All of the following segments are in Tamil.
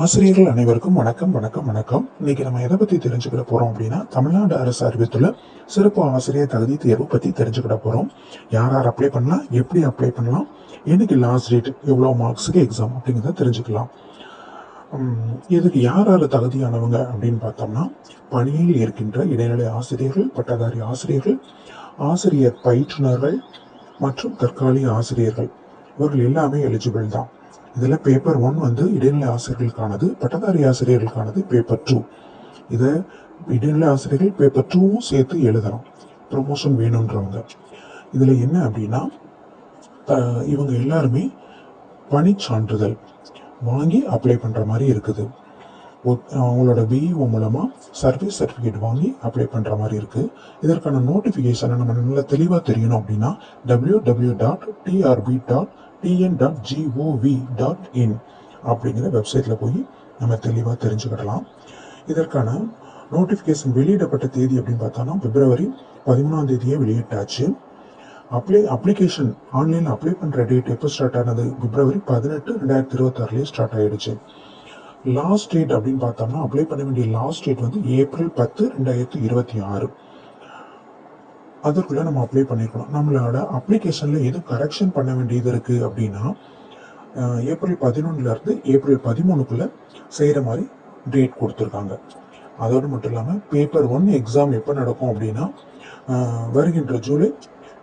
ஆசிரியர்கள் அனைவருக்கும் வணக்கம் வணக்கம் வணக்கம். இன்னைக்கு நம்ம எதை பத்தி தெரிஞ்சுக்கிட போறோம் அப்படின்னா, தமிழ்நாடு அரசு அறிவித்துள்ள சிறப்பு ஆசிரியர் தகுதி தேர்வு பத்தி தெரிஞ்சுக்கிட போறோம். யார் யார் அப்ளை பண்ணலாம், எப்படி அப்ளை பண்ணலாம், என்னைக்கு லாஸ்ட் டேட், எவ்வளவு மார்க்ஸுக்கு எக்ஸாம் அப்படிங்கிறத தெரிஞ்சுக்கலாம். இதுக்கு யார் யார் தகுதியானவங்க அப்படின்னு பார்த்தோம்னா, பணியில் இருக்கின்ற இடைநிலை ஆசிரியர்கள், பட்டதாரி ஆசிரியர்கள், ஆசிரியர் பயிற்றுனர்கள் மற்றும் தற்காலிக ஆசிரியர்கள், இவர்கள் எல்லாமே எலிஜிபிள் தான். இதுல பேப்பர் 1 வந்து இடைநிலை ஆசிரியர்களுக்கானது, பட்டதாரி ஆசிரியர்களுக்கானது பேப்பர் 2. இதை இடைநிலை ஆசிரியர்கள் பேப்பர் 2வும் சேர்த்து எழுதணும், ப்ரொமோஷன் வேணுன்றவங்க. இதுல என்ன அப்படின்னா, இவங்க எல்லாருமே பணி சான்றிதழ் வாங்கி அப்ளை பண்ற மாதிரி இருக்குது. அவங்களோட பிஇஓ மூலமா சர்வீஸ் சர்டிஃபிகேட் வாங்கி அப்ளை பண்ற மாதிரி இருக்கு. இதற்கான நோட்டிஃபிகேஷனை நம்ம நல்லா தெளிவாக தெரியணும் அப்படின்னா www.trbtn.gov.in அப்படிங்கிற வெப்சைட்ல போய் நம்ம தெளிவாக தெரிஞ்சுக்கிடலாம். இதற்கான நோட்டிஃபிகேஷன் வெளியிடப்பட்ட தேதி அப்படின்னு பார்த்தோம்னா பிப்ரவரி 13 வெளியிட்டாச்சு. அப்ளிகேஷன் ஆன்லைன்ல அப்ளை பண்ற டேட் எப்போ ஸ்டார்ட் ஆனது? பிப்ரவரி 18, 2026 ஸ்டார்ட் ஆயிடுச்சு. லாஸ்ட் டேட் அப்படின்னு பார்த்தோம்னா அப்ளை பண்ண வேண்டிய லாஸ்ட் டேட் வந்து ஏப்ரல் 10, 2026. அதற்குள்ள நம்ம அப்ளை பண்ணிருக்கணும். நம்மளோட அப்ளிகேஷன்ல எதுவும் கரெக்ஷன் பண்ண வேண்டியது இருக்கு அப்படின்னா ஏப்ரல் 11 இருந்து ஏப்ரல் 13 செய்யற மாதிரி டேட் கொடுத்துருக்காங்க. அதோடு மட்டும் இல்லாம பேப்பர் 1 எக்ஸாம் எப்போ நடக்கும் அப்படின்னா வருகின்ற ஜூலை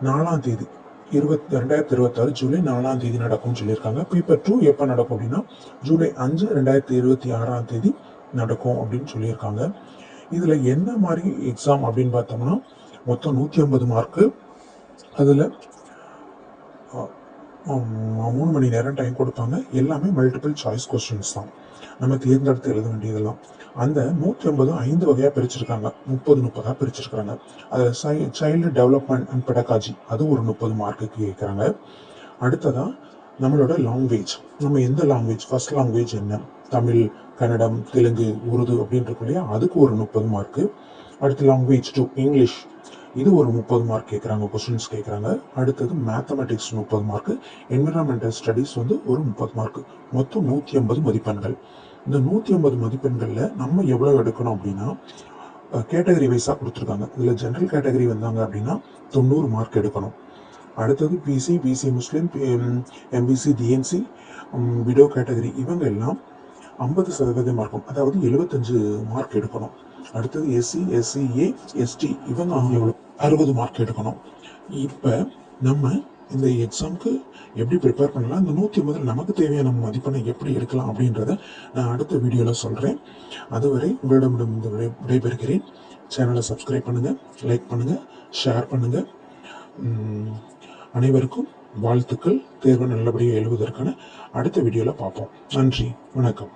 4 2026 ஜூலை 4 நடக்கும்னு சொல்லியிருக்காங்க. பேப்பர் 2 எப்போ நடக்கும் அப்படின்னா ஜூலை 5, 2026 நடக்கும் அப்படின்னு சொல்லியிருக்காங்க. இதுல என்ன மாதிரி எக்ஸாம் அப்படின்னு பார்த்தோம்னா மொத்தம் 150 மார்க்கு. அதுல 3 மணி நேரம் டைம் கொடுப்பாங்க. எல்லாமே மல்டிபிள் சாய்ஸ் கொஸ்டின்ஸ் தான், நம்ம தேர்ந்தெடுத்து எழுத வேண்டியதெல்லாம். அந்த 150 5 வகையா பிரிச்சிருக்காங்க, 30 பிரிச்சிருக்காங்க. அதுல சைல்டு டெவலப்மெண்ட் அண்ட் பெடகாஜி அது ஒரு 30 மார்க்குக்கு கேட்கறாங்க. அடுத்ததா நம்மளோட லாங்குவேஜ், நம்ம எந்த லாங்குவேஜ், ஃபர்ஸ்ட் லாங்குவேஜ் என்ன, தமிழ், கன்னடம், தெலுங்கு, உருது அப்படின்னு இருக்கு இல்லையா, அதுக்கு ஒரு 30 மார்க்கு. அடுத்து லாங்குவேஜ் 2 இங்கிலீஷ், இது ஒரு 30 மார்க் கேட்குறாங்க, கொஸ்டின்ஸ் கேட்குறாங்க. அடுத்தது மேத்தமெட்டிக்ஸ் 30 மார்க்கு, என்விரான்மெண்டல் ஸ்டடீஸ் வந்து ஒரு 30 மார்க்கு. மொத்தம் 150 மதிப்பெண்கள். இந்த 150 மதிப்பெண்கள்ல நம்ம எவ்வளவு எடுக்கணும் அப்படின்னா கேட்டகரி வைஸா கொடுத்துருக்காங்க. இதுல ஜென்ரல் கேட்டகரி வந்தாங்க அப்படின்னா 90 மார்க் எடுக்கணும். அடுத்தது பிசி முஸ்லீம், எம்பிசி, டிஎன்சி, விடோ கேட்டகரி, இவங்க எல்லாம் 50% மார்க்கும், அதாவது 75 மார்க் எடுக்கணும். அடுத்தது எஸ்சி, எஸ்சிஏ, எஸ்டி, இவங்க 60 மார்க் எடுக்கணும். இப்ப நம்ம இந்த எக்ஸாமுக்கு எப்படி ப்ரிப்பேர் பண்ணலாம், இந்த 150 நமக்கு தேவையான மதிப்பெண்ணை எப்படி எடுக்கலாம் அப்படின்றத நான் அடுத்த வீடியோல சொல்றேன். அதுவரை உங்களிடமிடம் விடைபெறுகிறேன். சேனலை சப்ஸ்கிரைப் பண்ணுங்க, லைக் பண்ணுங்க, ஷேர் பண்ணுங்க. அனைவருக்கும் வாழ்த்துக்கள். தேர்வு நல்லபடியாக எழுதுவதற்கான அடுத்த வீடியோல பார்ப்போம். நன்றி, வணக்கம்.